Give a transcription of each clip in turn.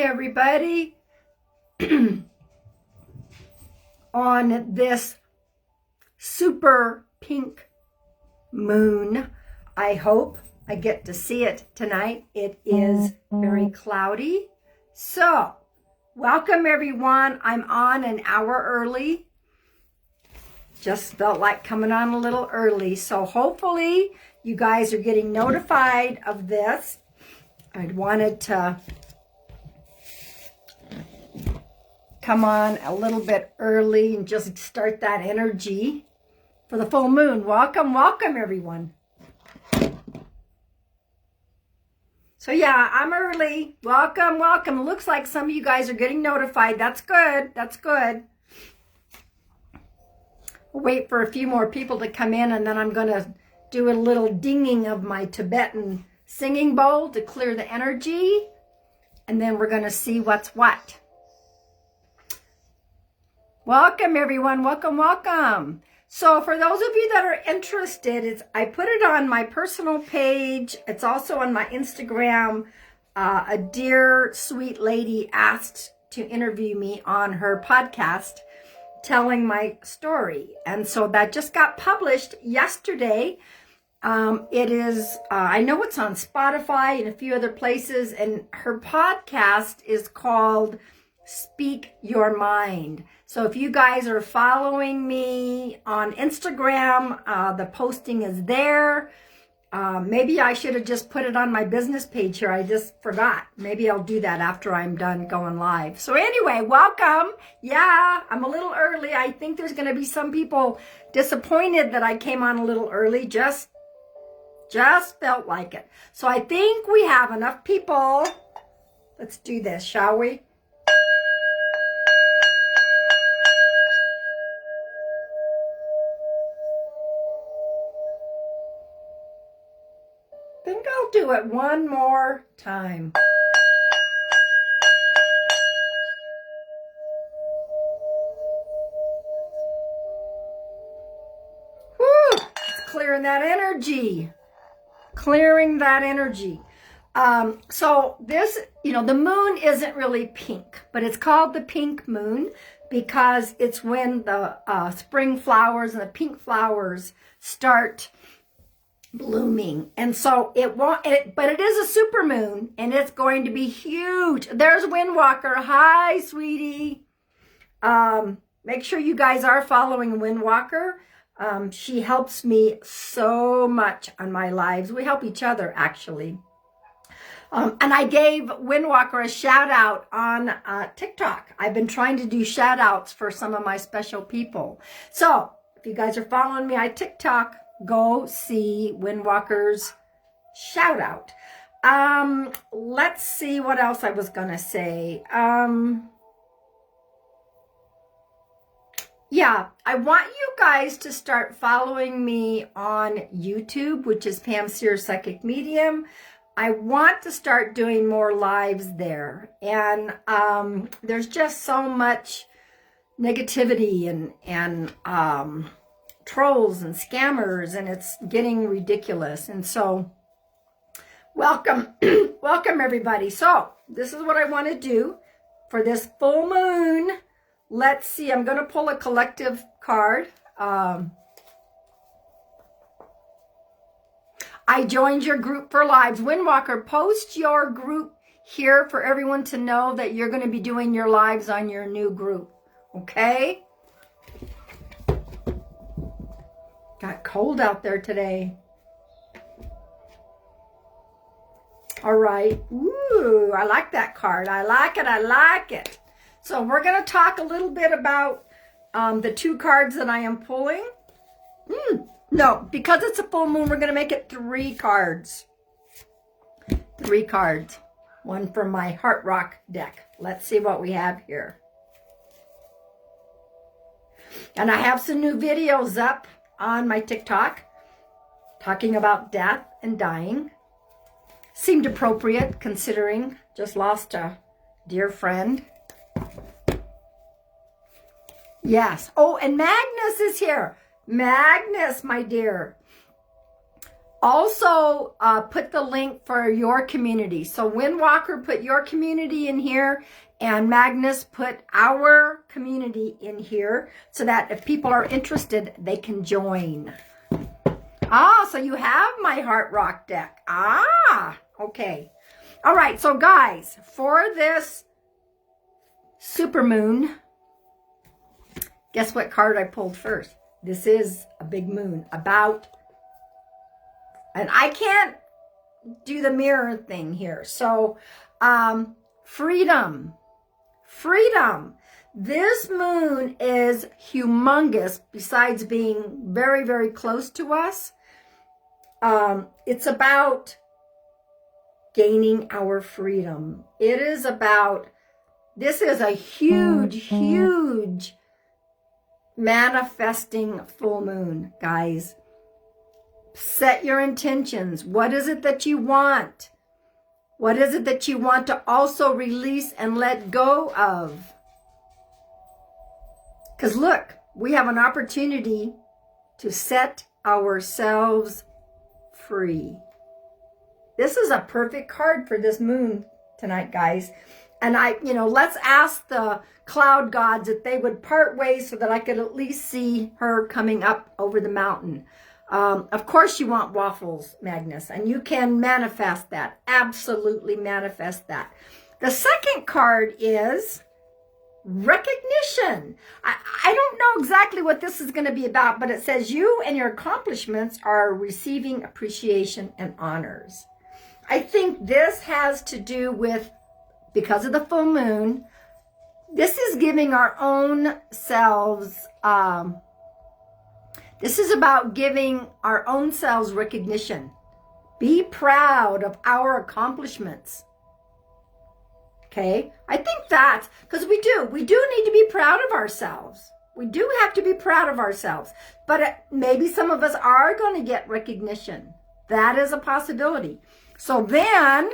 everybody. On this super pink moon, I hope I get to see it tonight. It is very cloudy. So, welcome everyone. I'm on an hour early. Just felt like coming on a little early. So hopefully you guys are getting notified of this. I wanted to come on a little bit early and just start that energy for the full moon. Welcome, welcome everyone. So yeah, I'm early. Welcome, welcome. Looks like some of you guys are getting notified. That's good. That's good. We'll wait for a few more people to come in, and then I'm going to do a little dinging of my Tibetan singing bowl to clear the energy. And then we're going to see what's what. Welcome everyone. Welcome, welcome. So for those of you that are interested, I put it on my personal page. It's also on my Instagram. A dear sweet lady asked to interview me on her podcast telling my story. And so that just got published yesterday. It is, I know it's on Spotify and a few other places, and her podcast is called Speak Your Mind. So if you guys are following me on Instagram, the posting is there. Maybe I should have just put it on my business page here. I just forgot. Maybe I'll do that after I'm done going live. So anyway, welcome. Yeah, I'm a little early. I think there's going to be some people disappointed that I came on a little early. Just felt like it. So I think we have enough people. Let's do this, shall we? I think I'll do it one more time. Woo! It's clearing that energy. Clearing that energy. So this, the moon isn't really pink, but it's called the pink moon because it's when the spring flowers and the pink flowers start blooming. And so but it is a super moon and it's going to be huge. There's Windwalker. Hi, sweetie. Make sure you guys are following Windwalker. She helps me so much on my lives. We help each other, actually. And I gave Windwalker a shout out on TikTok. I've been trying to do shout outs for some of my special people. So if you guys are following me on TikTok, go see Windwalker's shout out. Let's see what else I was going to say. Yeah, I want you guys to start following me on YouTube, which is Pam Sear Psychic Medium. I want to start doing more lives there. And there's just so much negativity and trolls and scammers, and it's getting ridiculous. And so welcome, welcome everybody. So this is what I want to do for this full moon. Let's see, I'm going to pull a collective card. I joined your group for lives. Windwalker, post your group here for everyone to know that you're going to be doing your lives on your new group. Okay? Got cold out there today. All right. Ooh, I like that card. I like it. I like it. So we're going to talk a little bit about the two cards that I am pulling. No, because it's a full moon, we're going to make it 3 cards. 3 cards. One from my Heart Rock deck. Let's see what we have here. And I have some new videos up on my TikTok talking about death and dying. Seemed appropriate considering just lost a dear friend. Yes. Oh, and Magnus is here. Magnus, my dear. Also, put the link for your community. So Windwalker, put your community in here, and Magnus, put our community in here so that if people are interested, they can join. Ah, so you have my Heart Rock deck. Ah, okay. All right, so guys, for this supermoon, guess what card I pulled first? This is a big moon about, and I can't do the mirror thing here. So, freedom. Freedom. This moon is humongous besides being very, very close to us. It's about gaining our freedom. It is about, this is a huge, huge manifesting full moon, guys. Set your intentions. What is it that you want? What is it that you want to also release and let go of? Because look, we have an opportunity to set ourselves free. This is a perfect card for this moon tonight, guys. And let's ask the cloud gods if they would part ways so that I could at least see her coming up over the mountain. Of course you want waffles, Magnus, and you can manifest that. Absolutely manifest that. The second card is recognition. I don't know exactly what this is going to be about, but it says you and your accomplishments are receiving appreciation and honors. I think this has to do with, because of the full moon, this is giving our own selves, this is about giving our own selves recognition. Be proud of our accomplishments. Okay? I think that's, because we do need to be proud of ourselves. We do have to be proud of ourselves. But maybe some of us are going to get recognition. That is a possibility. So then,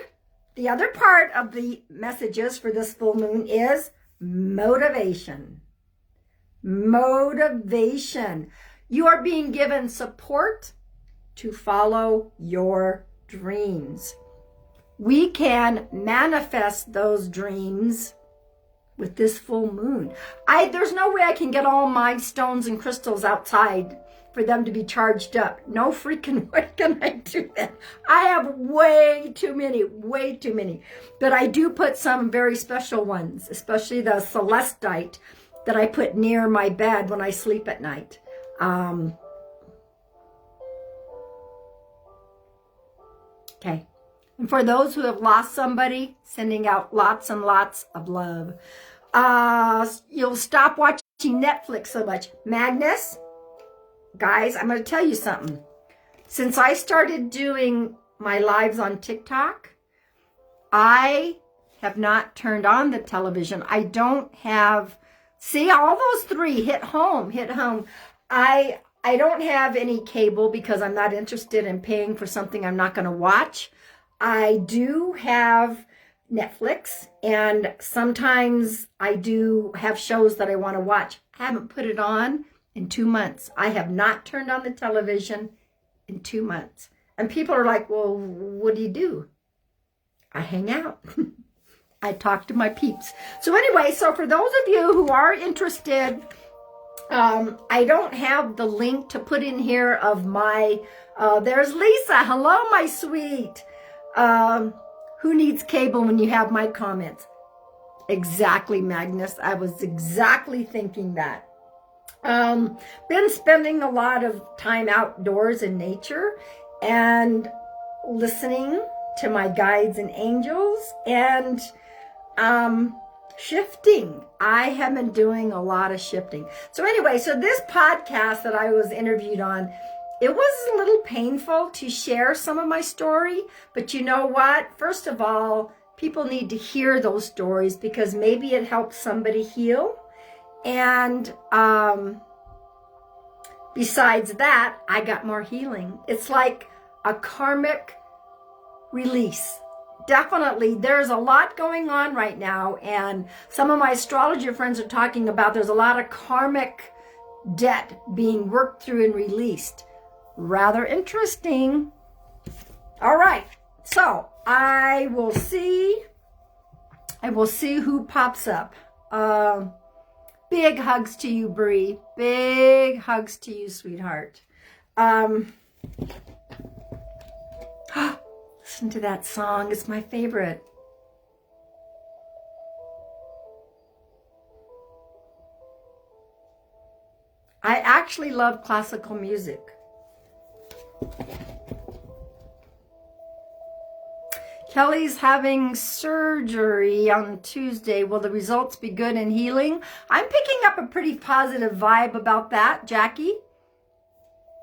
the other part of the messages for this full moon is motivation. Motivation. You are being given support to follow your dreams. We can manifest those dreams with this full moon. There's no way I can get all my stones and crystals outside for them to be charged up. No freaking way can I do that. I have way too many. But I do put some very special ones, especially the celestite that I put near my bed when I sleep at night. Okay. And for those who have lost somebody, sending out lots and lots of love. You'll stop watching Netflix so much. Magnus, guys, I'm going to tell you something. Since I started doing my lives on TikTok, I have not turned on the television. I don't have, see, all those three hit home. I don't have any cable because I'm not interested in paying for something I'm not going to watch. I do have Netflix, and sometimes I do have shows that I want to watch. I haven't put it on in 2 months. I have not turned on the television in 2 months. And people are like, well, what do you do? I hang out. I talk to my peeps. So anyway, so for those of you who are interested, I don't have the link to put in here of my, there's Lisa. Hello, my sweet. Who needs cable when you have my comments? Exactly, Magnus. I was exactly thinking that. Been spending a lot of time outdoors in nature and listening to my guides and angels and shifting. I have been doing a lot of shifting. So anyway, so this podcast that I was interviewed on, it was a little painful to share some of my story, but you know what? First of all, people need to hear those stories because maybe it helps somebody heal. And besides that, I got more healing. It's like a karmic release. Definitely, there's a lot going on right now, and some of my astrologer friends are talking about there's a lot of karmic debt being worked through and released. Rather interesting. All right. So I will see who pops up. Big hugs to you, Bree. Big hugs to you, sweetheart. Listen to that song. It's my favorite. I actually love classical music. Kelly's having surgery on Tuesday. Will the results be good in healing? I'm picking up a pretty positive vibe about that, Jackie.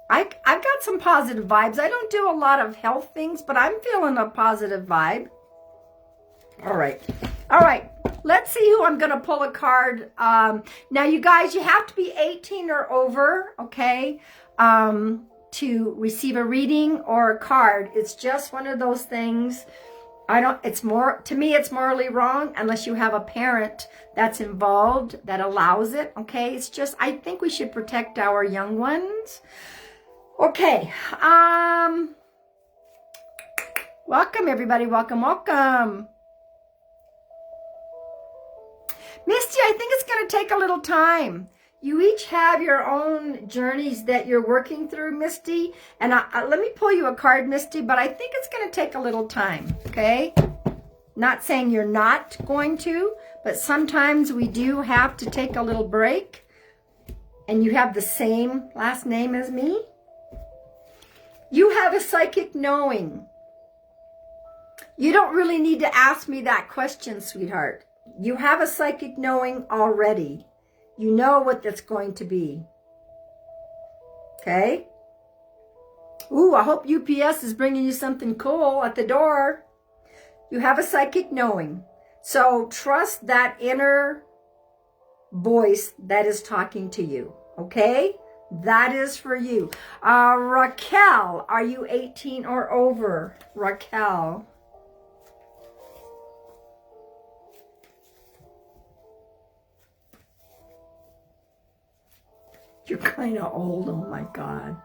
I've got some positive vibes. I don't do a lot of health things, but I'm feeling a positive vibe. All right. Let's see who I'm going to pull a card. Now, you guys, you have to be 18 or over, okay, to receive a reading or a card. It's just one of those things. To me, it's morally wrong unless you have a parent that's involved that allows it, okay? It's just, I think we should protect our young ones. Okay. Welcome, everybody. Welcome. Misty, I think it's going to take a little time. You each have your own journeys that you're working through, Misty. And let me pull you a card, Misty, but I think it's going to take a little time, okay? Not saying you're not going to, but sometimes we do have to take a little break. And you have the same last name as me. You have a psychic knowing. You don't really need to ask me that question, sweetheart. You have a psychic knowing already. You know what that's going to be. Okay? Ooh, I hope UPS is bringing you something cool at the door. You have a psychic knowing. So trust that inner voice that is talking to you. Okay? That is for you. Raquel, are you 18 or over? Raquel. You're kind of old, oh my God.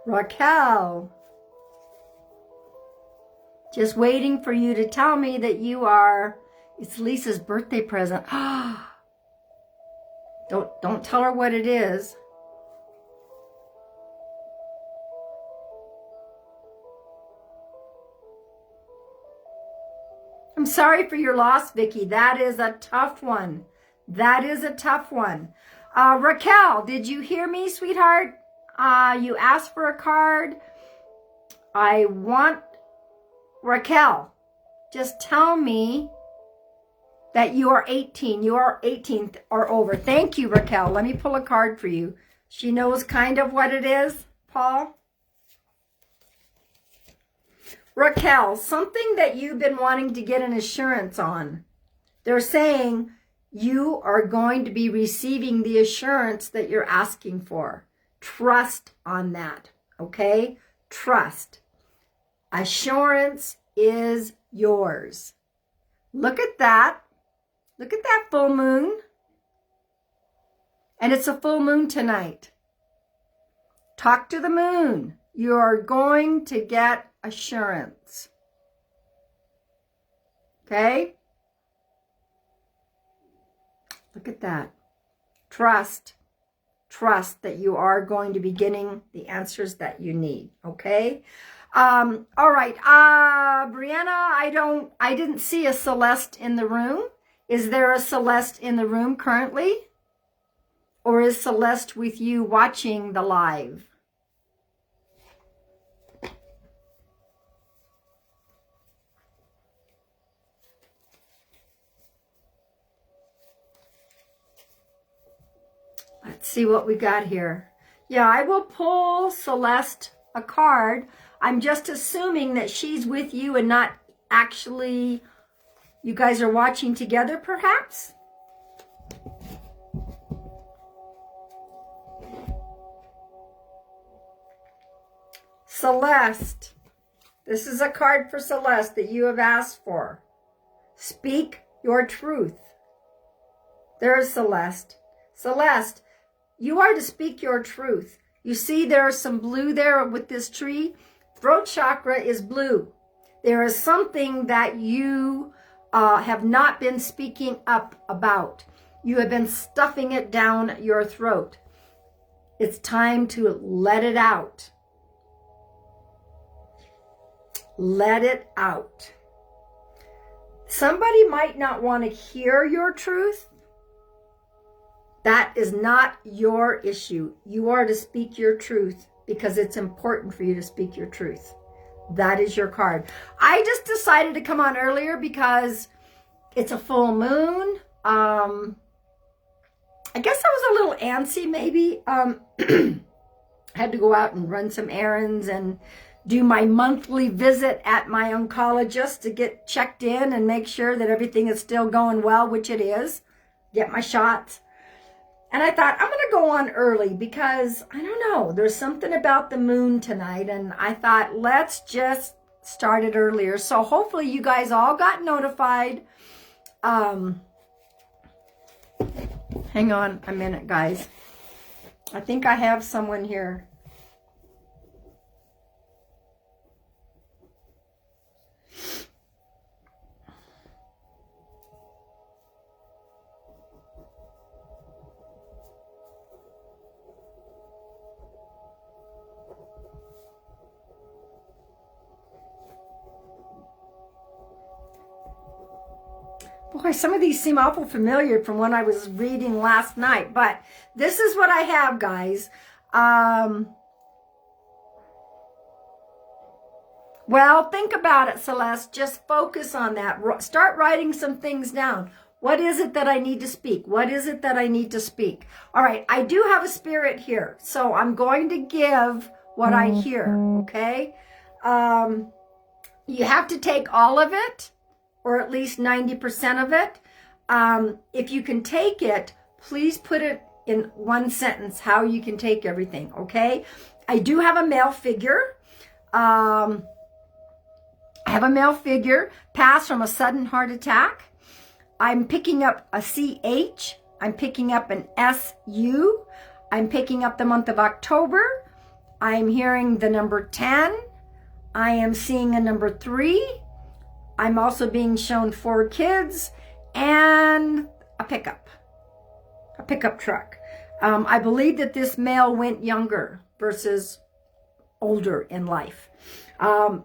Raquel. Just waiting for you to tell me that you are, it's Lisa's birthday present. Don't tell her what it is. I'm sorry for your loss, Vicky. That is a tough one. That is a tough one. Raquel, did you hear me, sweetheart? You asked for a card. I want Raquel. Just tell me that you are 18. You are 18 or over. Thank you, Raquel. Let me pull a card for you. She knows kind of what it is, Paul. Raquel, something that you've been wanting to get an assurance on. They're saying you are going to be receiving the assurance that you're asking for. Trust on that, okay? Trust. Assurance is yours. Look at that. Look at that full moon. And it's a full moon tonight. Talk to the moon. You are going to get assurance. Okay? Look at that. Trust. Trust that you are going to be getting the answers that you need. Okay? All right. Brianna, I didn't see a Celeste in the room. Is there a Celeste in the room currently? Or is Celeste with you watching the live? Let's see what we got here. Yeah, I will pull Celeste a card. I'm just assuming that she's with you and not actually, you guys are watching together perhaps? Celeste. This is a card for Celeste that you have asked for. Speak your truth. There's Celeste. Celeste, you are to speak your truth. You see there's some blue there with this tree. Throat chakra is blue. There is something that you have not been speaking up about. You have been stuffing it down your throat. It's time to let it out. Let it out. Somebody might not want to hear your truth. That is not your issue. You are to speak your truth because it's important for you to speak your truth. That is your card. I just decided to come on earlier because it's a full moon. I guess I was a little antsy maybe. Had to go out and run some errands and do my monthly visit at my oncologist to get checked in and make sure that everything is still going well, which it is. Get my shots. And I thought, I'm going to go on early because, I don't know, there's something about the moon tonight. And I thought, let's just start it earlier. So hopefully you guys all got notified. Hang on a minute, guys. I think I have someone here. Boy, some of these seem awful familiar from what I was reading last night, but this is what I have, guys. Well, think about it, Celeste. Just focus on that. Start writing some things down. What is it that I need to speak? What is it that I need to speak? All right, I do have a spirit here, so I'm going to give what I hear, okay? You have to take all of it, or at least 90% of it. If you can take it, please put it in one sentence, how you can take everything, okay? I do have a male figure. I have a male figure, passed from a sudden heart attack. I'm picking up a CH. I'm picking up an SU. I'm picking up the month of October. I'm hearing the number 10. I am seeing a number 3. I'm also being shown 4 kids and a pickup truck. I believe that this male went younger versus older in life. The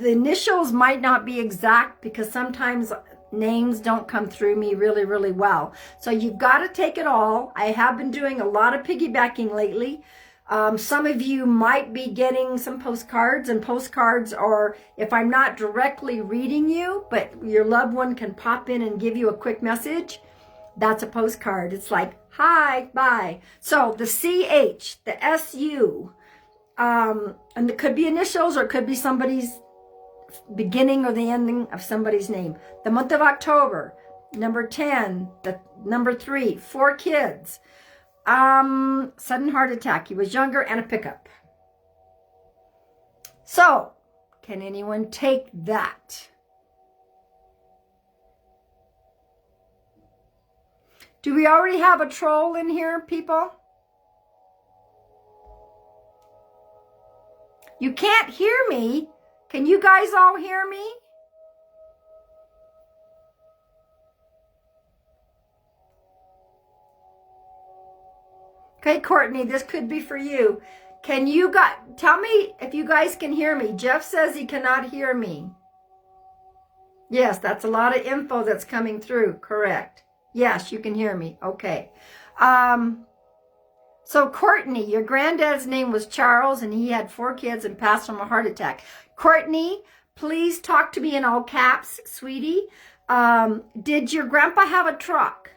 initials might not be exact because sometimes names don't come through me really, really well. So you've got to take it all. I have been doing a lot of piggybacking lately. Some of you might be getting some postcards, and postcards are, if I'm not directly reading you, but your loved one can pop in and give you a quick message, that's a postcard. It's like, hi, bye. So the CH, the SU, and it could be initials or it could be somebody's beginning or the ending of somebody's name. The month of October, number 10, the number 3, 4 kids. Sudden heart attack. He was younger, and a pickup. So, can anyone take that? Do we already have a troll in here, people? You can't hear me. Can you guys all hear me? Okay, Courtney, this could be for you. Can you guys tell me if you guys can hear me? Jeff says he cannot hear me. Yes, that's a lot of info that's coming through. Correct. Yes, you can hear me. Okay. So Courtney, your granddad's name was Charles, and he had 4 kids and passed from a heart attack. Courtney, please talk to me in all caps, sweetie. Did your grandpa have a truck?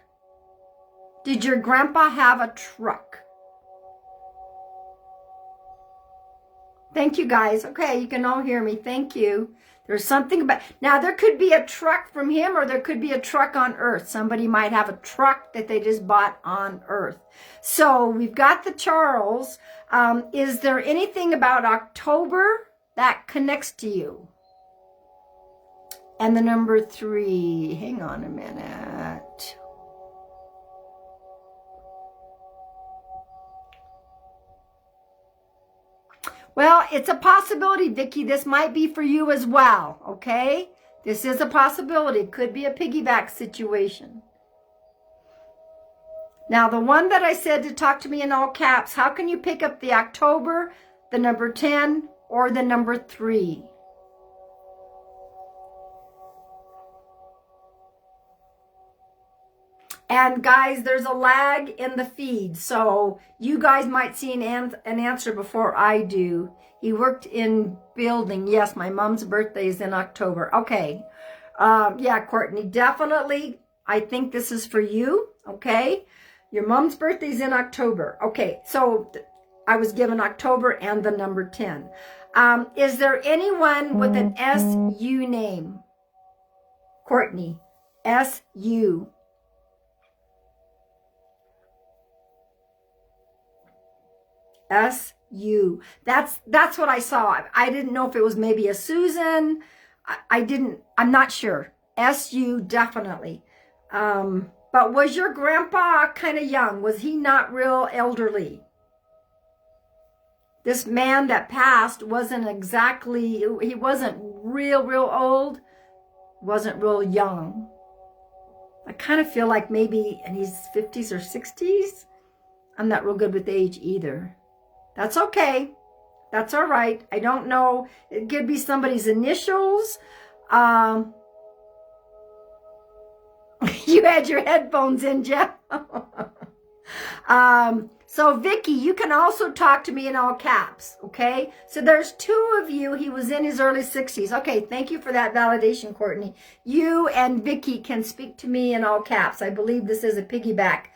Did your grandpa have a truck? Thank you, guys. Okay, you can all hear me. Thank you. There's something about... Now, there could be a truck from him, or there could be a truck on Earth. Somebody might have a truck that they just bought on Earth. So, we've got the Charles. Is there anything about October that connects to you? And the number 3. Hang on a minute. Well, it's a possibility, Vicki. This might be for you as well, okay? This is a possibility. It could be a piggyback situation. Now, the one that I said to talk to me in all caps, how can you pick up the October, the number 10, or the number 3? And guys, there's a lag in the feed, so you guys might see an answer before I do. He worked in building. Yes, my mom's birthday is in October. Okay. Yeah, Courtney, definitely. I think this is for you, okay? Your mom's birthday is in October. Okay, so I was given October and the number 10. Is there anyone with an SU name? Courtney, SU. SU. That's what I saw. I didn't know if it was maybe a Susan. I'm not sure. SU, definitely. But was your grandpa kind of young? Was he not real elderly? This man that passed wasn't exactly, he wasn't real old, wasn't real young. I kind of feel like maybe in his 50s or 60s. I'm not real good with age either. That's okay. That's all right. I don't know. It could be somebody's initials. You had your headphones in, Jeff. So Vicki, you can also talk to me in all caps, okay? So there's 2 of you. He was in his early 60s. Okay, thank you for that validation, Courtney. You and Vicki can speak to me in all caps. I believe this is a piggyback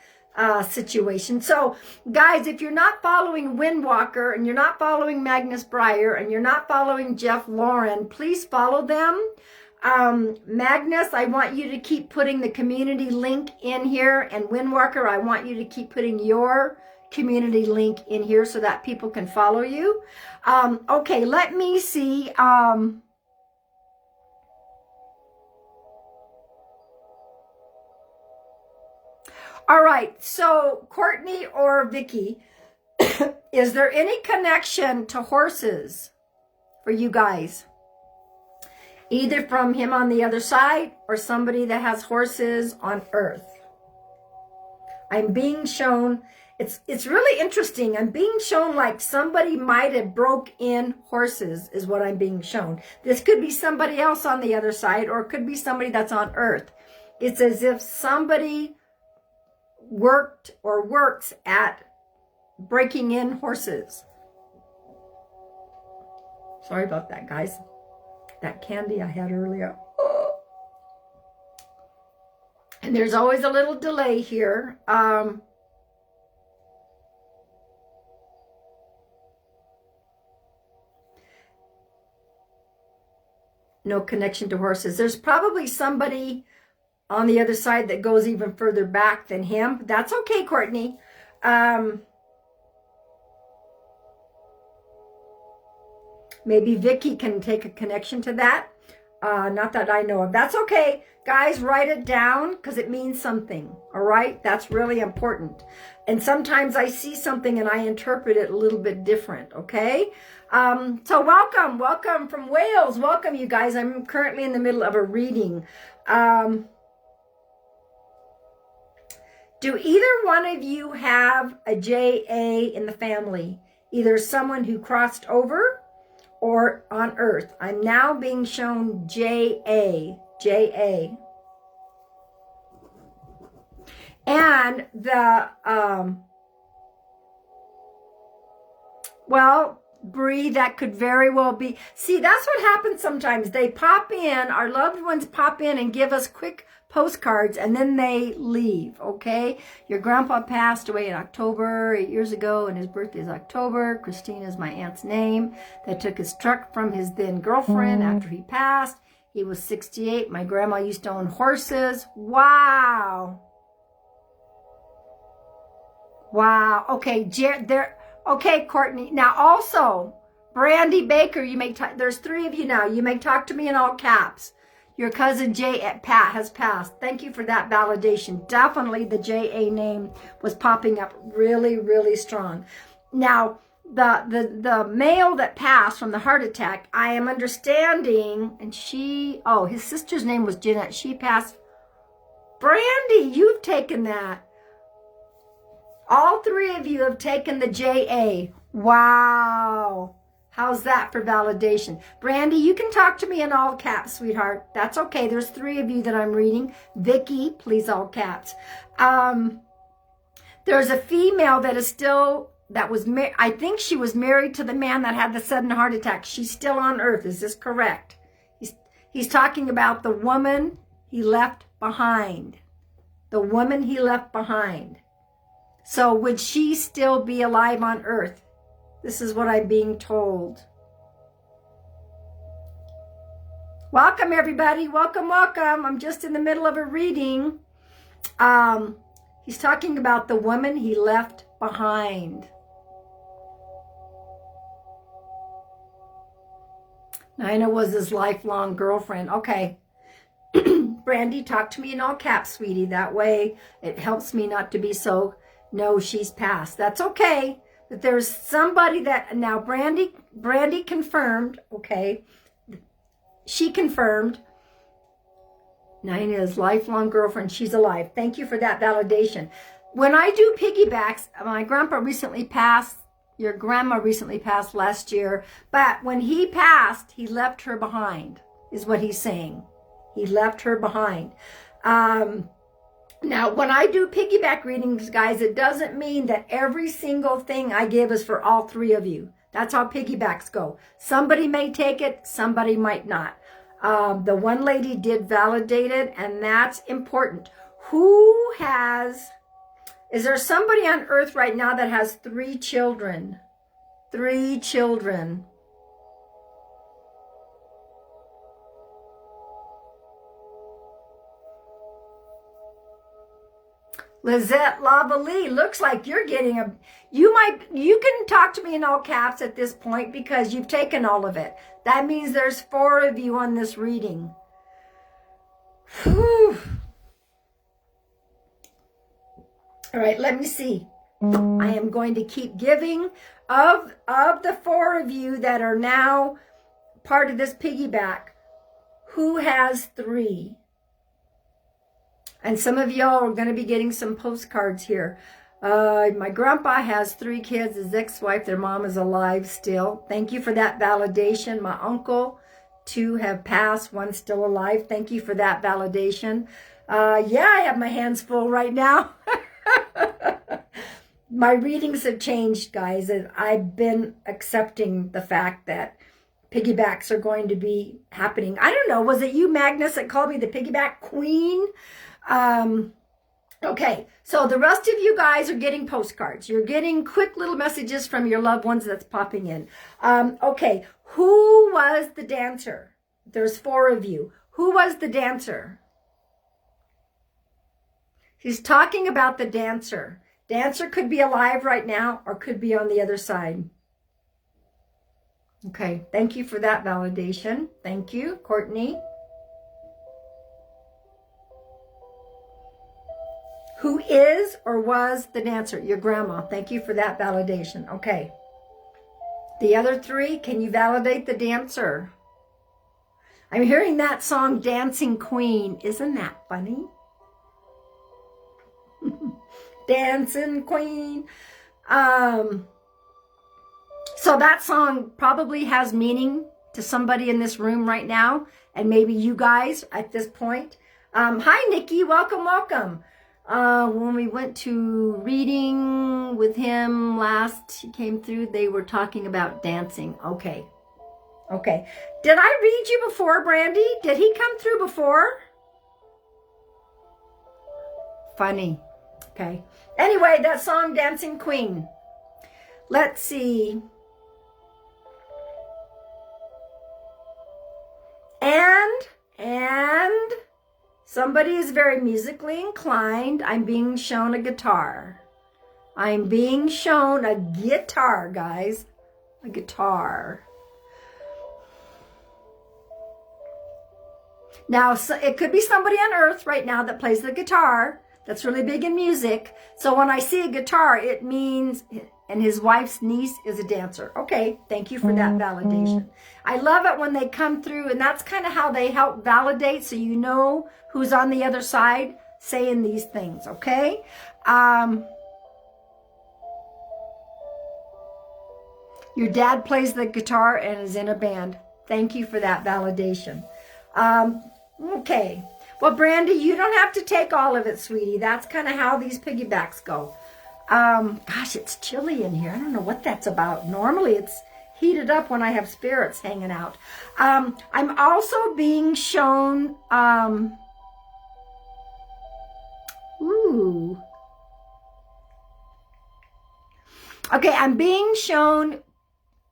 situation. So guys, if you're not following Windwalker and you're not following Magnus Breyer and you're not following Jeff Lauren, please follow them. Magnus, I want you to keep putting the community link in here, and Windwalker, I want you to keep putting your community link in here so that people can follow you. Okay, let me see. All right, so Courtney or Vicki, is there any connection to horses for you guys? Either from him on the other side or somebody that has horses on Earth. I'm being shown, it's really interesting. I'm being shown like somebody might have broke in horses is what I'm being shown. This could be somebody else on the other side, or it could be somebody that's on Earth. It's as if somebody worked or works at breaking in horses. Sorry about that, guys. That candy I had earlier. Oh. And there's always a little delay here. No connection to horses. There's probably somebody on the other side that goes even further back than him. That's okay, Courtney. Maybe Vicki can take a connection to that. Not that I know of. That's okay. Guys, write it down because it means something. All right? That's really important. And sometimes I see something and I interpret it a little bit different. Okay? So welcome from Wales. Welcome, you guys. I'm currently in the middle of a reading. Do either one of you have a JA in the family? Either someone who crossed over or on Earth. I'm now being shown JA. And the, well, Bree, that could very well be. See, that's what happens sometimes. They pop in, our loved ones pop in and give us quick postcards, and then they leave, okay? Your grandpa passed away in October 8 years ago, and his birthday is October. Christine is my aunt's name. They took his truck from his then girlfriend after he passed. He was 68. My grandma used to own horses. Wow. Wow. Okay, okay, Courtney. Now also, Brandy Baker, you may there's 3 of you now. You may talk to me in all caps. Your cousin Pat has passed. Thank you for that validation. Definitely the JA name was popping up really, really strong. Now, the male that passed from the heart attack, I am understanding, and his sister's name was Jeanette. She passed. Brandy, you've taken that. All three of you have taken the JA. Wow. How's that for validation? Brandy, you can talk to me in all caps, sweetheart. That's okay. There's three of you that I'm reading. Vicky, please all caps. There's a female that is still, I think she was married to the man that had the sudden heart attack. She's still on earth. Is this correct? He's talking about the woman he left behind. The woman he left behind. So would she still be alive on earth? This is what I'm being told. Welcome, everybody. Welcome, welcome. I'm just in the middle of a reading. He's talking about the woman he left behind. Nina was his lifelong girlfriend. Okay. Brandy, talk to me in all caps, sweetie. That way it helps me not to be so, no, she's passed. That's okay. But there's somebody that, now Brandy confirmed, okay. She confirmed Nina's lifelong girlfriend. She's alive. Thank you for that validation. When I do piggybacks, my grandpa recently passed. Your grandma recently passed last year. But when he passed, he left her behind, is what he's saying. He left her behind. Now, when I do piggyback readings, guys, it doesn't mean that every single thing I give is for all three of you. That's how piggybacks go. Somebody may take it, somebody might not. The one lady did validate it, and that's important. Is there somebody on earth right now that has 3 children? 3 children. Lizette Lavalley, looks like you're getting you can talk to me in all caps at this point because you've taken all of it. That means there's 4 of you on this reading. Whew. All right, let me see. I am going to keep giving of the 4 of you that are now part of this piggyback. Who has 3? And some of y'all are going to be getting some postcards here. My grandpa has 3 kids. His ex-wife, their mom is alive still. Thank you for that validation. My uncle, 2 have passed. 1's still alive. Thank you for that validation. Yeah, I have my hands full right now. My readings have changed, guys. And I've been accepting the fact that piggybacks are going to be happening. I don't know. Was it you, Magnus, that called me the piggyback queen? Okay, so the rest of you guys are getting postcards. You're getting quick little messages from your loved ones that's popping in. Okay, who was the dancer? There's 4 of you. Who was the dancer? He's talking about the dancer. Dancer could be alive right now or could be on the other side. Okay, thank you for that validation. Thank you, Courtney. Who is or was the dancer? Your grandma. Thank you for that validation. Okay. The other 3, can you validate the dancer? I'm hearing that song, Dancing Queen. Isn't that funny? Dancing Queen. So that song probably has meaning to somebody in this room right now, and maybe you guys at this point. Hi, Nikki. Welcome, welcome. When we went to reading with him last, he came through, they were talking about dancing. Okay. Okay. Did I read you before, Brandy? Did he come through before? Funny. Okay. Anyway, that song, Dancing Queen. Let's see. And somebody is very musically inclined. I'm being shown a guitar. I'm being shown a guitar, guys. A guitar. Now, so it could be somebody on earth right now that plays the guitar. That's really big in music. So when I see a guitar, it means and his wife's niece is a dancer. Okay, thank you for that validation. I love it when they come through, and that's kind of how they help validate, so you know who's on the other side saying these things, okay? Your dad plays the guitar and is in a band. Thank you for that validation. Okay. Well, Brandy, you don't have to take all of it, sweetie. That's kind of how these piggybacks go. Gosh, it's chilly in here. I don't know what that's about. Normally it's heated up when I have spirits hanging out. I'm also being shown, ooh. Okay, I'm being shown,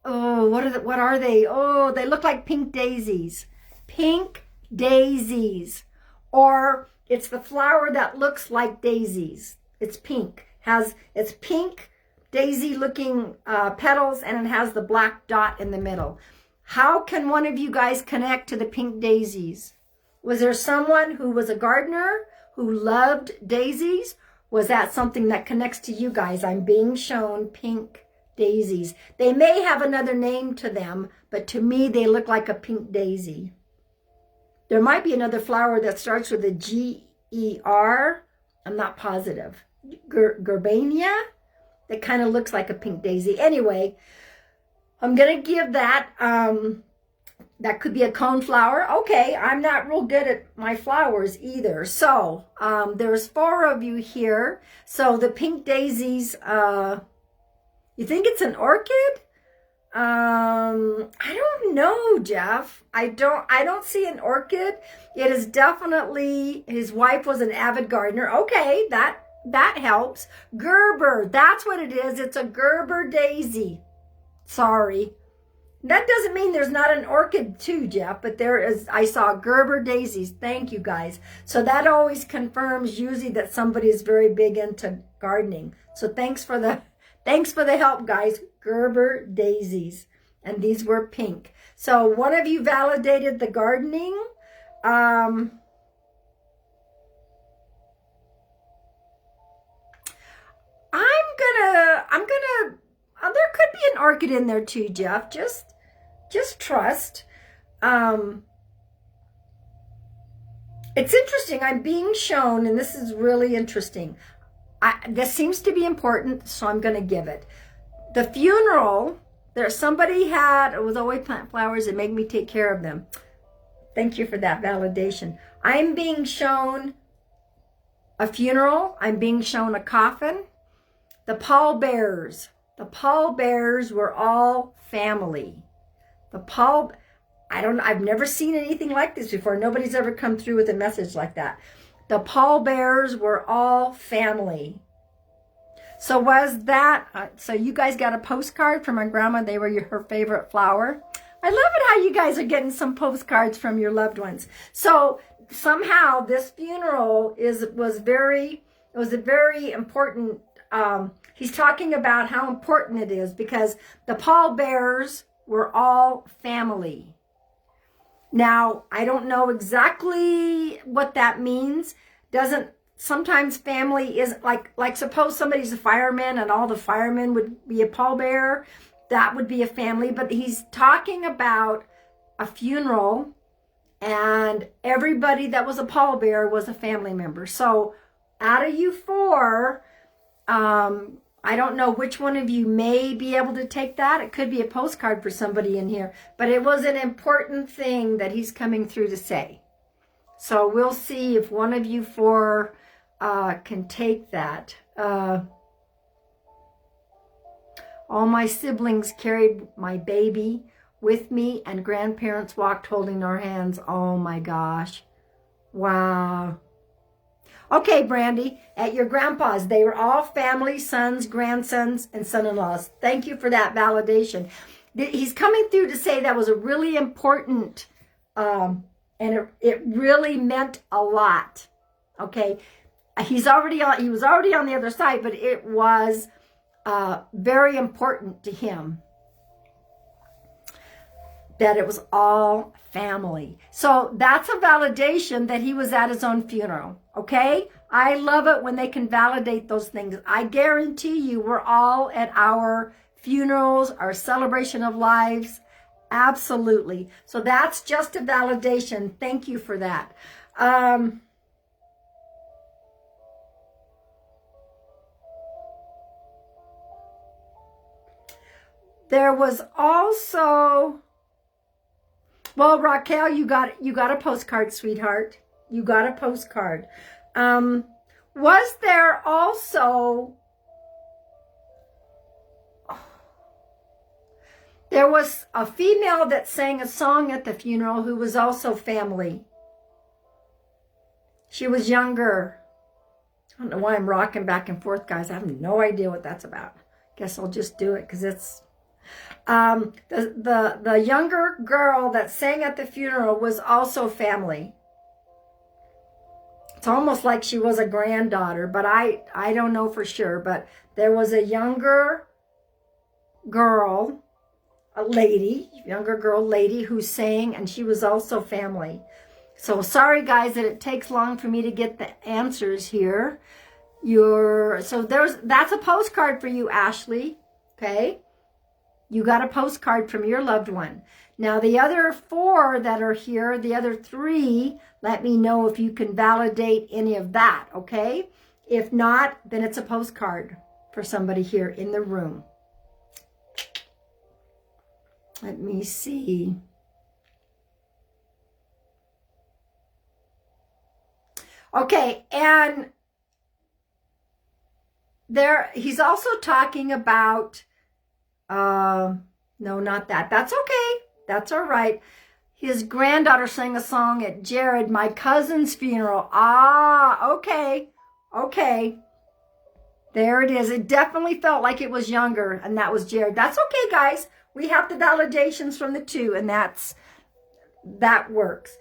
oh, what are they? Oh, they look like pink daisies. Pink daisies. Or it's the flower that looks like daisies. It's pink. It's pink daisy looking petals, and it has the black dot in the middle. How can one of you guys connect to the pink daisies? Was there someone who was a gardener who loved daisies? Was that something that connects to you guys? I'm being shown pink daisies. They may have another name to them, but to me they look like a pink daisy. There might be another flower that starts with a G-E-R. I'm not positive. Gerbania? That kind of looks like a pink daisy. Anyway, I'm going to give that, that could be a cone flower. Okay, I'm not real good at my flowers either. So, there's 4 of you here. So the pink daisies, you think it's an orchid? I don't know, Jeff. I don't see an orchid. It is definitely, his wife was an avid gardener. Okay, that helps. Gerber, that's what it is. It's a Gerber daisy. Sorry. That doesn't mean there's not an orchid too, Jeff, but there is, I saw Gerber daisies. Thank you, guys. So that always confirms usually that somebody is very big into gardening. So thanks for the help, guys. Gerber daisies. And these were pink. So one of you validated the gardening. I'm gonna, there could be an orchid in there too, Jeff. Just trust. It's interesting. I'm being shown, and this is really interesting. This seems to be important, so I'm going to give it. The funeral, somebody had, it was always plant flowers that make me take care of them. Thank you for that validation. I'm being shown a funeral. I'm being shown a coffin. The pallbearers. The pallbearers were all family. I've never seen anything like this before. Nobody's ever come through with a message like that. The pallbearers were all family. So was that, so you guys got a postcard from my grandma. They were her favorite flower. I love it how you guys are getting some postcards from your loved ones. So somehow this funeral was a very important, he's talking about how important it is because the pallbearers were all family. Now, I don't know exactly what that means. Sometimes family is like suppose somebody's a fireman and all the firemen would be a pallbearer. That would be a family. But he's talking about a funeral and everybody that was a pallbearer was a family member. So out of you 4, I don't know which one of you may be able to take that. It could be a postcard for somebody in here. But it was an important thing that he's coming through to say. So we'll see if one of you 4 can take that. All my siblings carried my baby with me and grandparents walked holding our hands. Oh my gosh. Wow. Okay, Brandy, at your grandpa's, they were all family, sons, grandsons, and son-in-laws. Thank you for that validation. He's coming through to say that was a really important, and it really meant a lot. Okay, he was already on the other side, but it was very important to him that it was all family. So that's a validation that he was at his own funeral. Okay, I love it when they can validate those things. I guarantee you we're all at our funerals, our celebration of lives. Absolutely. So that's just a validation. Thank you for that. There was also, well, Raquel, you got a postcard, sweetheart. You got a postcard. Was there also, there was a female that sang a song at the funeral who was also family. She was younger. I don't know why I'm rocking back and forth, guys. I have no idea what that's about. Guess I'll just do it because it's the younger girl that sang at the funeral was also family. It's almost like she was a granddaughter, but I don't know for sure. But there was a younger girl, younger girl lady who sang, and she was also family. So sorry guys that it takes long for me to get the answers here. That's a postcard for you, Ashley. Okay? You got a postcard from your loved one. Now the other 4 that are here, the other 3, let me know if you can validate any of that, okay? If not, then it's a postcard for somebody here in the room. Let me see. Okay, and he's also talking about, no, not that. That's okay. That's all right. His granddaughter sang a song at Jared, my cousin's funeral. Ah, okay. Okay. There it is. It definitely felt like it was younger, and that was Jared. That's okay, guys. We have the validations from the 2, and that works.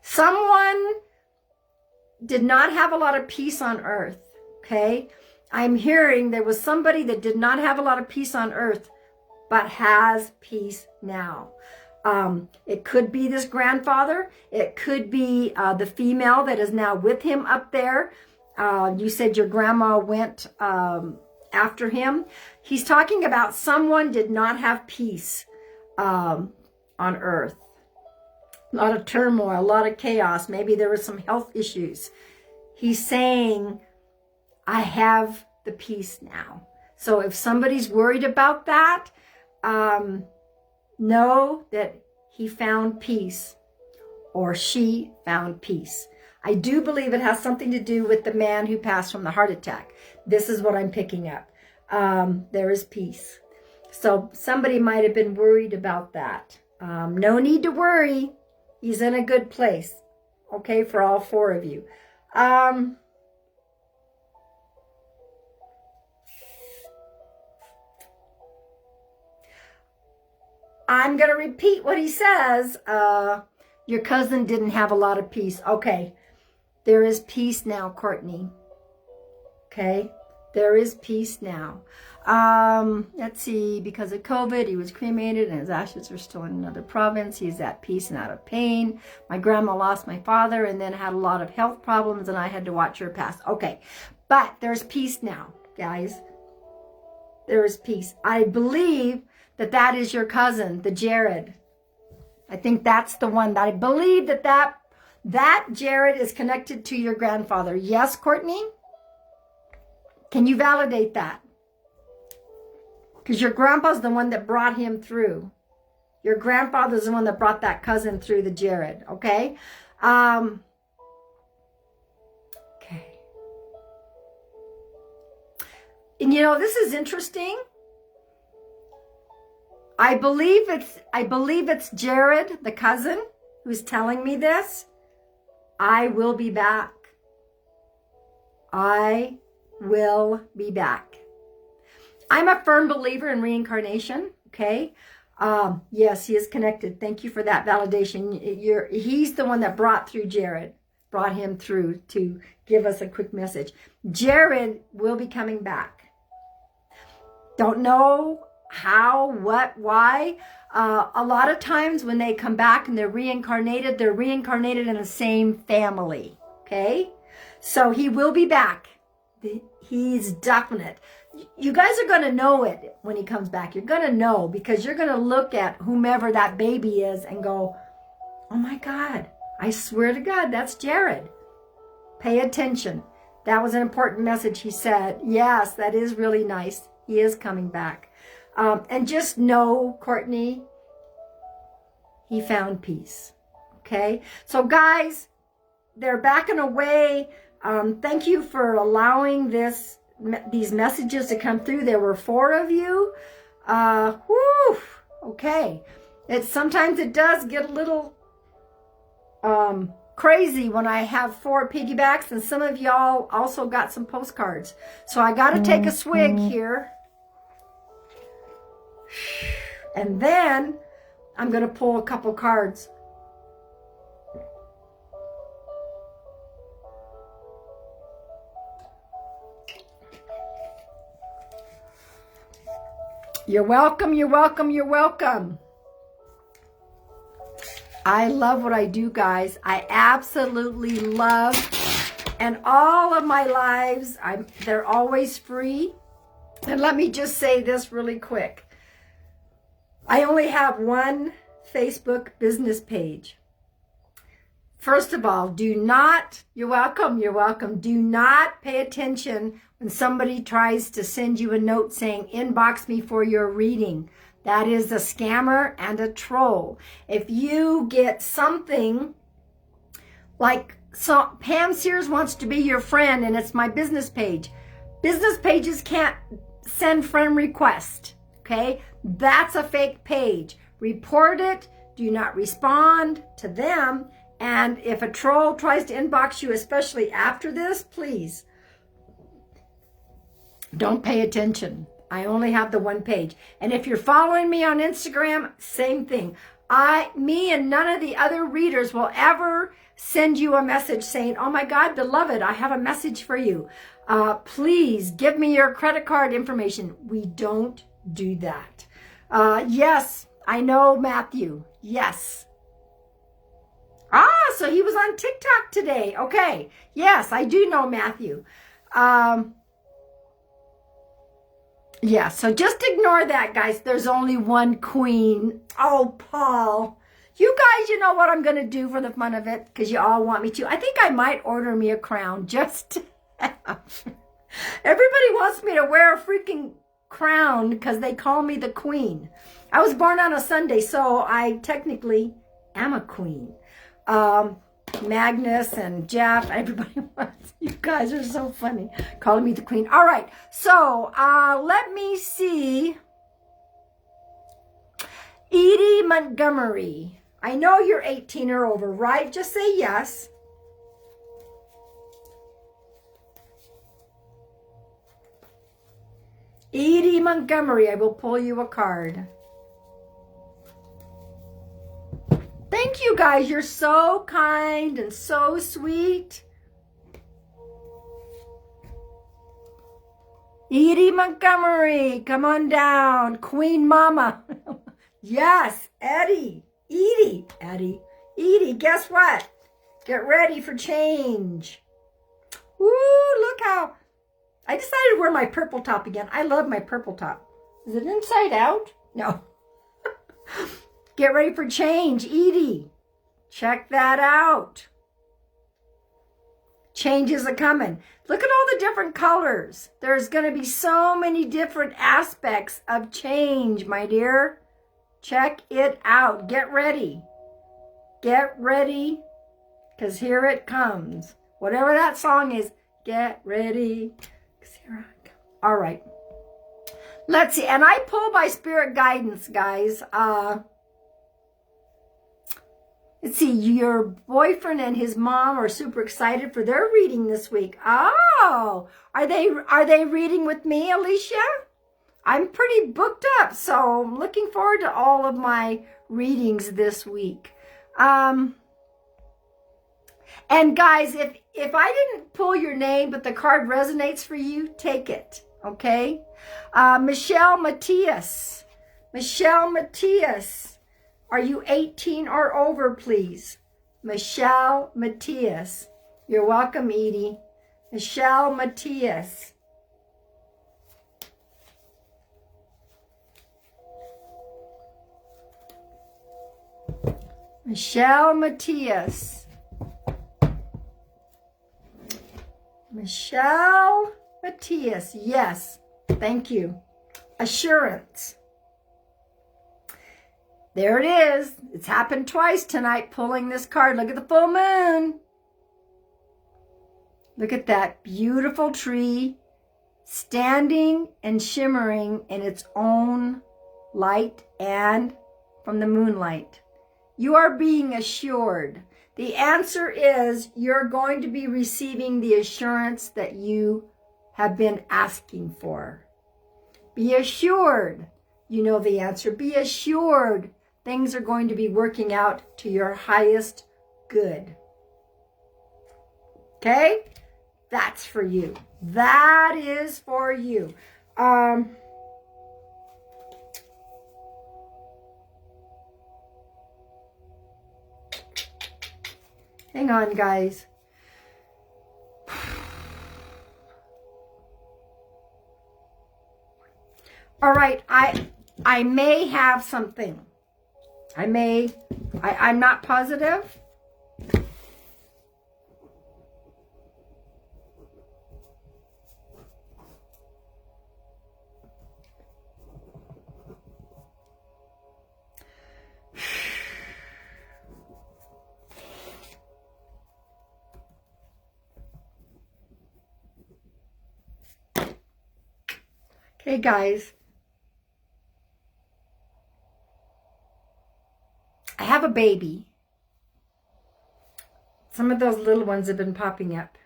Someone did not have a lot of peace on earth, okay? I'm hearing there was somebody that did not have a lot of peace on earth, but has peace now. It could be this grandfather. It could be the female that is now with him up there. You said your grandma went after him. He's talking about someone did not have peace on earth. A lot of turmoil, a lot of chaos. Maybe there were some health issues. He's saying, I have the peace now. So if somebody's worried about that, know that he found peace or she found peace. I do believe it has something to do with the man who passed from the heart attack. This is what I'm picking up. There is peace. So somebody might have been worried about that. No need to worry. He's in a good place. Okay, for all 4 of you. I'm going to repeat what he says. Your cousin didn't have a lot of peace. Okay, there is peace now, Courtney. Okay, there is peace now. Let's see, because of COVID, he was cremated and his ashes are still in another province. He's at peace and out of pain. My grandma lost my father and then had a lot of health problems and I had to watch her pass. Okay, but there's peace now, guys. There is peace. I believe that is your cousin, the Jared. I think that's the one that I believe that Jared is connected to your grandfather. Yes, Courtney? Can you validate that? Because your grandpa's the one that brought him through. Your grandfather's the one that brought that cousin through, the Jared, okay? Okay. And you know, this is interesting. I believe it's Jared, the cousin, who's telling me this. I will be back. I will be back. I'm a firm believer in reincarnation, okay? Yes, he is connected. Thank you for that validation. He's the one that brought him through to give us a quick message. Jared will be coming back. Don't know how, what, why. A lot of times when they come back and they're reincarnated in the same family, okay? So he will be back. He's definite. You guys are going to know it when he comes back. You're going to know because you're going to look at whomever that baby is and go, oh my God, I swear to God, that's Jared. Pay attention. That was an important message he said. Yes, that is really nice. He is coming back. And just know, Courtney, he found peace. Okay? So guys, they're backing away. Thank you for allowing these messages to come through. There were 4 of you. Okay. Sometimes it does get a little crazy when I have 4 piggybacks, and some of y'all also got some postcards. So I got to take a swig here. And then I'm going to pull a couple cards. You're welcome, you're welcome, you're welcome. I love what I do, guys. I absolutely love, and all of my lives, they're always free. And let me just say this really quick. I only have one Facebook business page. First of all, you're welcome. Do not pay attention when somebody tries to send you a note saying, inbox me for your reading. That is a scammer and a troll. If you get something like, Pam Sears wants to be your friend and it's my business page. Business pages can't send friend request, okay? That's a fake page. Report it. Do not respond to them. And if a troll tries to inbox you, especially after this, please don't pay attention. I only have the one page. And if you're following me on Instagram, same thing. Me and none of the other readers will ever send you a message saying, oh my God, beloved, I have a message for you. Please give me your credit card information. We don't do that. Yes, I know Matthew. Yes. So he was on TikTok today. Okay. Yes, I do know Matthew. Yeah, so just ignore that, guys. There's only one queen. Oh, Paul. You guys, you know what I'm going to do for the fun of it? Because you all want me to. I think I might order me a crown just to have. Everybody wants me to wear a freaking crown because they call me the queen. I was born on a Sunday, so I technically am a queen. Magnus and Jeff, everybody wants. You guys are so funny, calling me the queen. All right, so let me see. Edie Montgomery. I know you're 18 or over, right? Just say yes. Edie Montgomery, I will pull you a card. Thank you, guys. You're so kind and so sweet. Edie Montgomery, come on down. Queen Mama. Yes, Edie. Edie, guess what? Get ready for change. Woo, look how... I decided to wear my purple top again. I love my purple top. Is it inside out? No. Get ready for change, Edie. Check that out. Changes are coming. Look at all the different colors. There's going to be so many different aspects of change, my dear. Check it out. Get ready. Get ready, because here it comes. Whatever that song is, get ready, because here I come. All right. Let's see. And I pull by spirit guidance, guys. Let's see, your boyfriend and his mom are super excited for their reading this week. Oh, are they reading with me, Alicia? I'm pretty booked up, so I'm looking forward to all of my readings this week. And guys, if I didn't pull your name, but the card resonates for you, take it, okay? Michelle Matias. Are you 18 or over, please? Michelle Matias. You're welcome, Edie. Michelle Matias. Michelle Matias. Michelle Matias. Yes. Thank you. Assurance. There it is. It's happened twice tonight, pulling this card. Look at the full moon. Look at that beautiful tree standing and shimmering in its own light and from the moonlight. You are being assured. The answer is you're going to be receiving the assurance that you have been asking for. Be assured. You know the answer. Be assured things are going to be working out to your highest good. Okay? That's for you. That is for you. Hang on, guys. All right, I may have something. I'm not positive. Okay, guys. I have a baby. Some of those little ones have been popping up.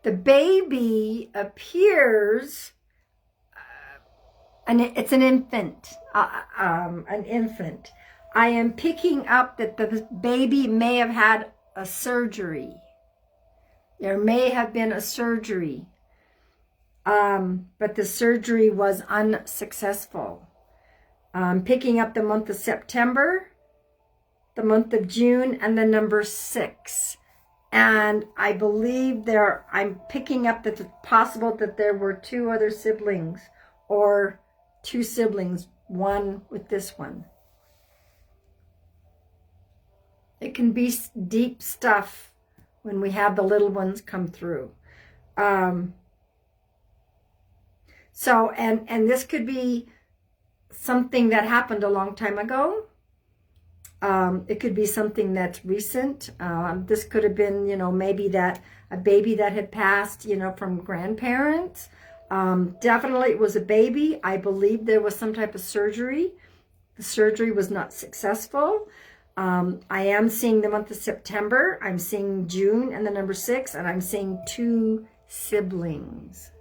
The baby appears, and it's an infant. An infant. I am picking up that the baby may have had a surgery. There may have been a surgery. But the surgery was unsuccessful. Picking up the month of September, the month of June, and the number 6. And I believe I'm picking up that it's possible that there were 2 other siblings, or 2 siblings, one with this one. It can be deep stuff when we have the little ones come through. So, and this could be something that happened a long time ago. It could be something that's recent. This could have been, maybe that a baby that had passed, from grandparents. Definitely it was a baby. I believe there was some type of surgery. The surgery was not successful. I am seeing the month of September. I'm seeing June and the number 6, and I'm seeing 2 siblings.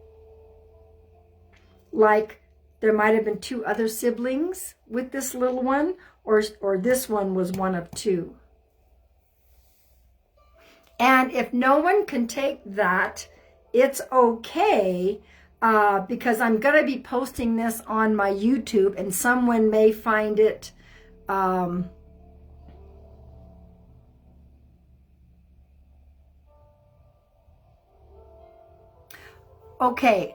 Like there might have been 2 other siblings with this little one, or this one was one of 2. And if no one can take that, it's okay, because I'm going to be posting this on my YouTube, and someone may find it okay.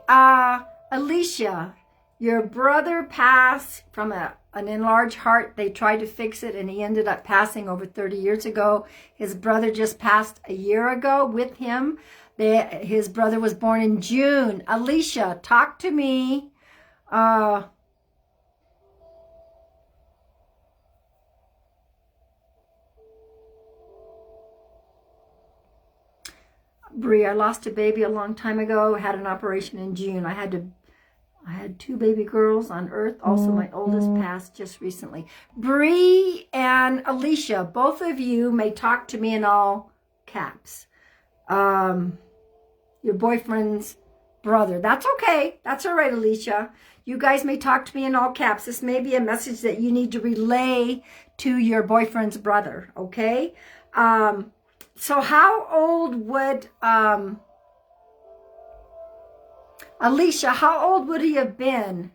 Alicia, your brother passed from an enlarged heart. They tried to fix it, and he ended up passing over 30 years ago. His brother just passed a year ago with him. His brother was born in June. Alicia, talk to me. Bree, I lost a baby a long time ago. Had an operation in June. I had 2 baby girls on earth. Also, my oldest passed just recently. Bree and Alicia, both of you may talk to me in all caps. Your boyfriend's brother. That's okay. That's all right, Alicia. You guys may talk to me in all caps. This may be a message that you need to relay to your boyfriend's brother, okay? So how old would... Alicia, how old would he have been?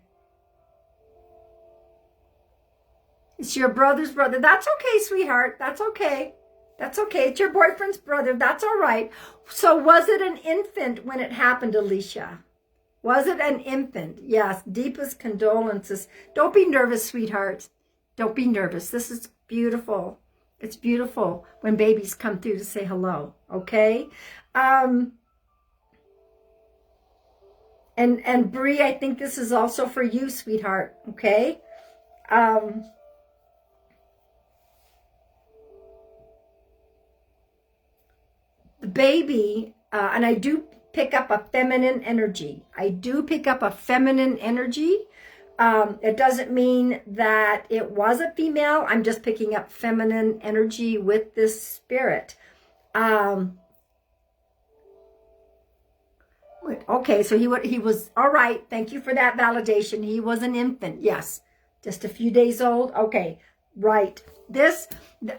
It's your brother's brother. That's okay, sweetheart. That's okay. That's okay. It's your boyfriend's brother. That's all right. So was it an infant when it happened, Alicia? Was it an infant? Yes. Deepest condolences. Don't be nervous, sweetheart. Don't be nervous. This is beautiful. It's beautiful when babies come through to say hello. Okay? And Bree, I think this is also for you, sweetheart. Okay? The baby, and I do pick up a feminine energy. I do pick up a feminine energy. It doesn't mean that it was a female. I'm just picking up feminine energy with this spirit. Okay, so he was all right. Thank you for that validation. He was an infant. Yes, just a few days old. Okay, right.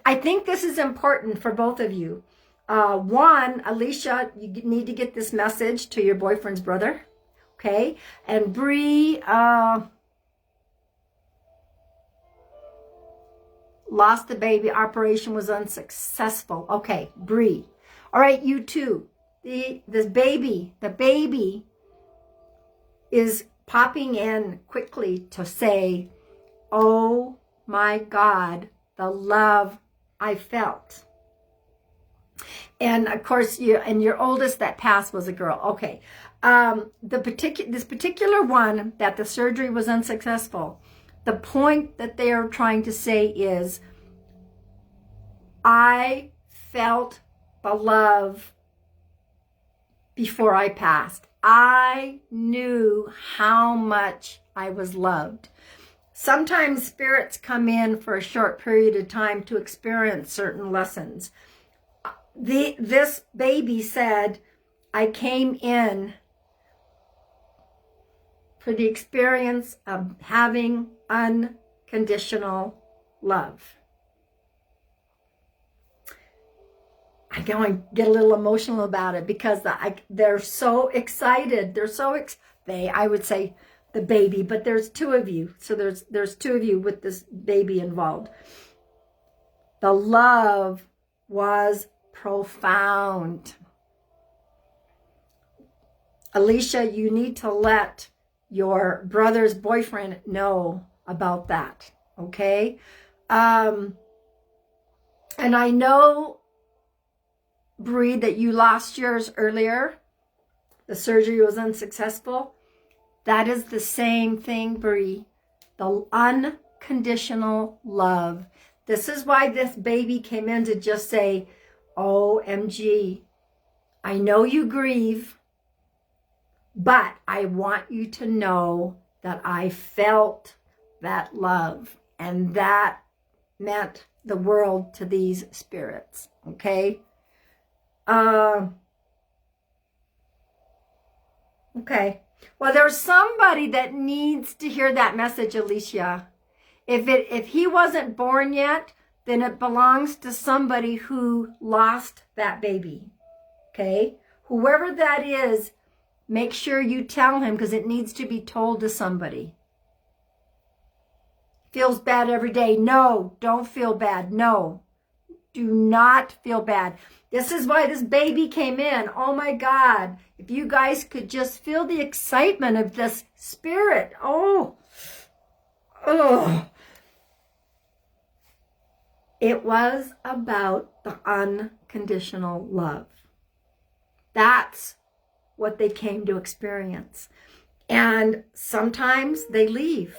I think this is important for both of you. One, Alicia, you need to get this message to your boyfriend's brother. Okay, and Bree, lost the baby. Operation was unsuccessful. Okay, Bree. All right, you too. The baby is popping in quickly to say, oh my God, the love I felt. And of course, your oldest that passed was a girl. Okay. This particular one that the surgery was unsuccessful, the point that they are trying to say is, I felt the love before I passed. I knew how much I was loved. Sometimes spirits come in for a short period of time to experience certain lessons. This baby said, I came in for the experience of having unconditional love. I get a little emotional about it because they're so excited. I would say the baby, but there's two of you. So there's two of you with this baby involved. The love was profound. Alicia, you need to let your brother's boyfriend know about that. Okay? And I know, Bree, that you lost yours earlier. The surgery was unsuccessful. That is the same thing, Bree. The unconditional love. This is why this baby came in to just say, OMG, I know you grieve, but I want you to know that I felt that love, and that meant the world to these spirits. Okay? Okay. Well, there's somebody that needs to hear that message, Alicia. If he wasn't born yet, then it belongs to somebody who lost that baby. Okay? Whoever that is, make sure you tell him, because it needs to be told to somebody. Feels bad every day. No, don't feel bad. No, do not feel bad. This is why this baby came in. Oh my God. If you guys could just feel the excitement of this spirit. Oh. It was about the unconditional love. That's what they came to experience. And sometimes they leave.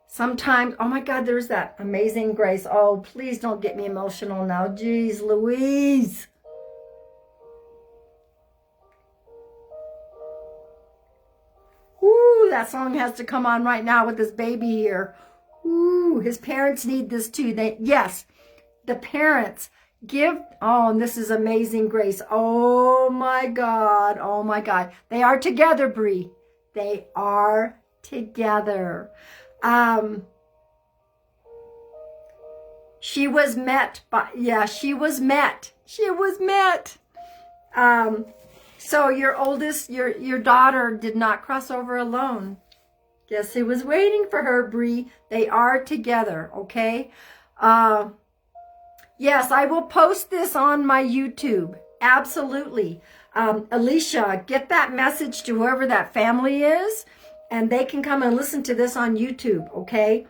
Sometimes, oh my God, there's that amazing grace. Oh, please don't get me emotional now. Jeez Louise. Ooh, that song has to come on right now with this baby here. Ooh, his parents need this too. Yes, the parents give, oh, and this is amazing grace. Oh my God, oh my God. They are together, Bree. They are together. She was met. So your oldest, your daughter did not cross over alone. Guess he was waiting for her, Bree. They are together, okay? Yes, I will post this on my YouTube. Absolutely. Alicia, get that message to whoever that family is, and they can come and listen to this on YouTube, okay?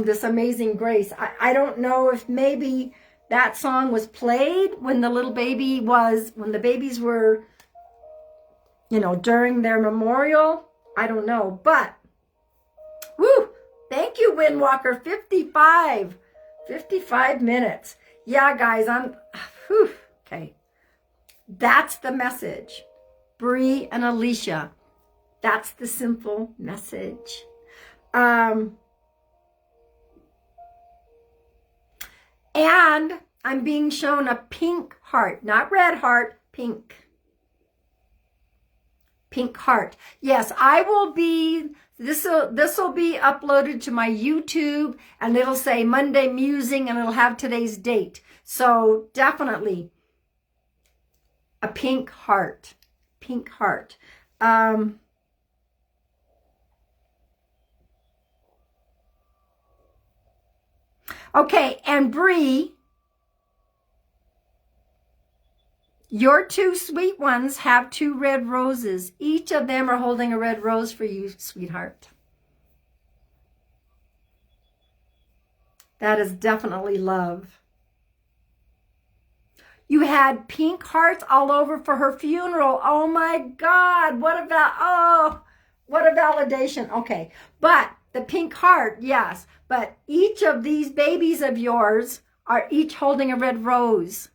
This Amazing Grace. I don't know if maybe that song was played when the babies were, during their memorial. I don't know, but, woo, thank you, Windwalker, 55 minutes. Yeah, guys, okay. That's the message. Bree and Alicia, that's the simple message. And I'm being shown a pink heart, not red heart, pink. Pink heart. Yes, I will be, this will be uploaded to my YouTube, and it'll say Monday Musing, and it'll have today's date. So definitely a pink heart. Pink heart. Okay, and Bree, your two sweet ones have 2 red roses. Each of them are holding a red rose for you, sweetheart. That is definitely love. You had pink hearts all over for her funeral. Oh my God, what a validation. Okay, but the pink heart, yes, but each of these babies of yours are each holding a red rose.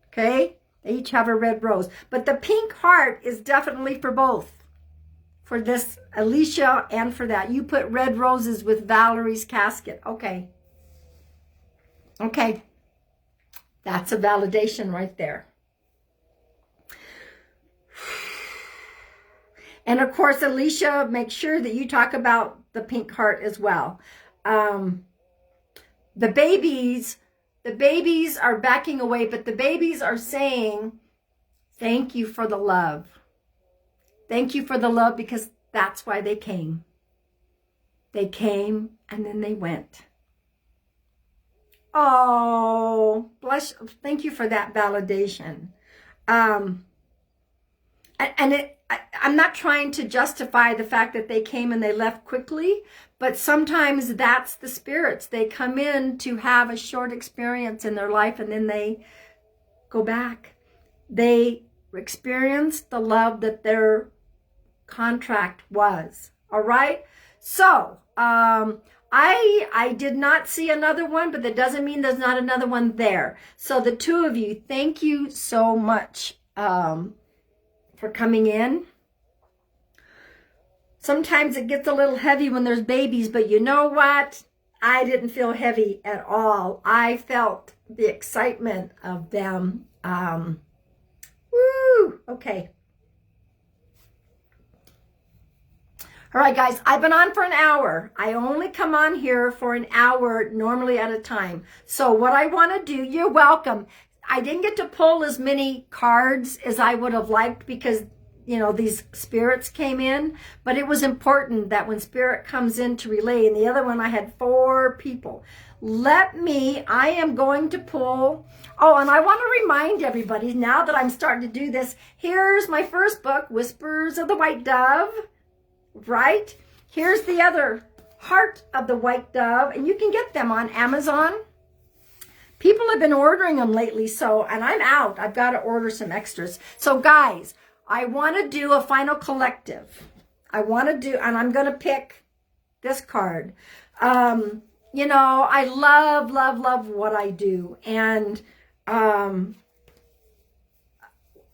Okay, they each have a red rose. But the pink heart is definitely for both. For this, Alicia, and for that. You put red roses with Valerie's casket. Okay. Okay. That's a validation right there. And of course, Alicia, make sure that you talk about the pink heart as well. The babies are backing away, but the babies are saying, thank you for the love. Thank you for the love, because that's why they came. They came and then they went. Oh, bless. Thank you for that validation. I'm not trying to justify the fact that they came and they left quickly, but sometimes that's the spirits. They come in to have a short experience in their life and then they go back. They experience the love that their contract was. All right. So, I did not see another one, but that doesn't mean there's not another one there. So the two of you, thank you so much for coming in. Sometimes it gets a little heavy when there's babies, but you know what? I didn't feel heavy at all. I felt the excitement of them. Woo! Okay. All right, guys, I've been on for an hour. I only come on here for an hour, normally at a time. So what I want to do, you're welcome. I didn't get to pull as many cards as I would have liked because, you know, these spirits came in. But it was important that when spirit comes in to relay, and the other one I had 4 people. I am going to pull. Oh, and I want to remind everybody, now that I'm starting to do this, here's my first book, Whispers of the White Dove. Right? Here's the other, Heart of the White Dove, and you can get them on Amazon. People have been ordering them lately, and I'm out. I've got to order some extras. So guys, I want to do a final collective. And I'm going to pick this card. You know, I love, love, love what I do. And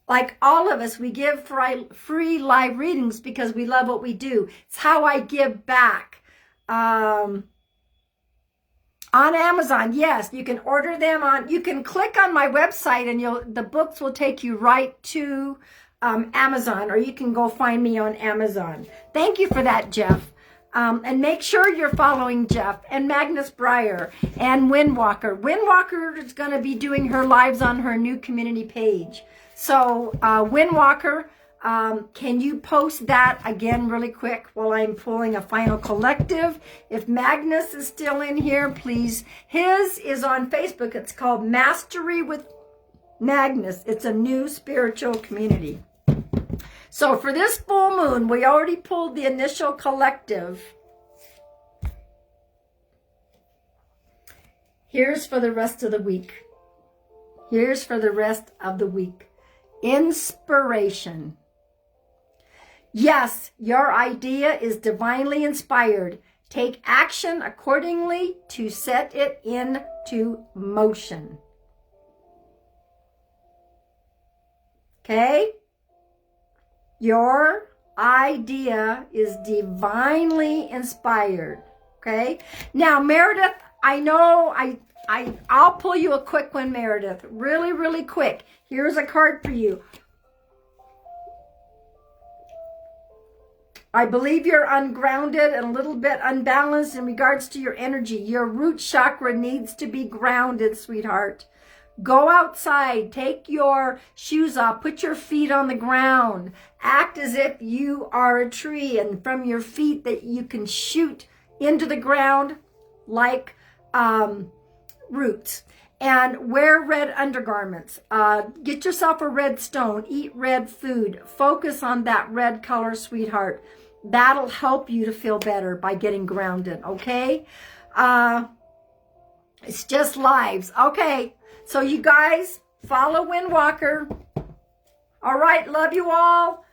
like all of us, we give free live readings because we love what we do. It's how I give back. On Amazon, yes, you can order them you can click on my website and the books will take you right to Amazon, or you can go find me on Amazon. Thank you for that, Jeff. And make sure you're following Jeff and Magnus Breyer and Windwalker. Windwalker is going to be doing her lives on her new community page. So, Windwalker, Can you post that again really quick while I'm pulling a final collective? If Magnus is still in here, please. His is on Facebook. It's called Mastery with Magnus. It's a new spiritual community. So for this full moon, we already pulled the initial collective. Here's for the rest of the week. Here's for the rest of the week. Inspiration. Yes, your idea is divinely inspired. Take action accordingly to set it into motion. Okay? Your idea is divinely inspired. Okay? Now, Meredith, I know I'll pull you a quick one, Meredith. Really, really quick. Here's a card for you. I believe you're ungrounded and a little bit unbalanced in regards to your energy. Your root chakra needs to be grounded, sweetheart. Go outside, take your shoes off, put your feet on the ground. Act as if you are a tree, and from your feet that you can shoot into the ground like roots. And wear red undergarments. Get yourself a red stone. Eat red food. Focus on that red color, sweetheart. That'll help you to feel better by getting grounded, okay? It's just lives. Okay, so you guys follow Windwalker. All right, love you all.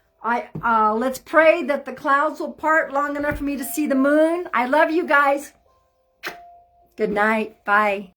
Let's pray that the clouds will part long enough for me to see the moon. I love you guys. Good night. Bye.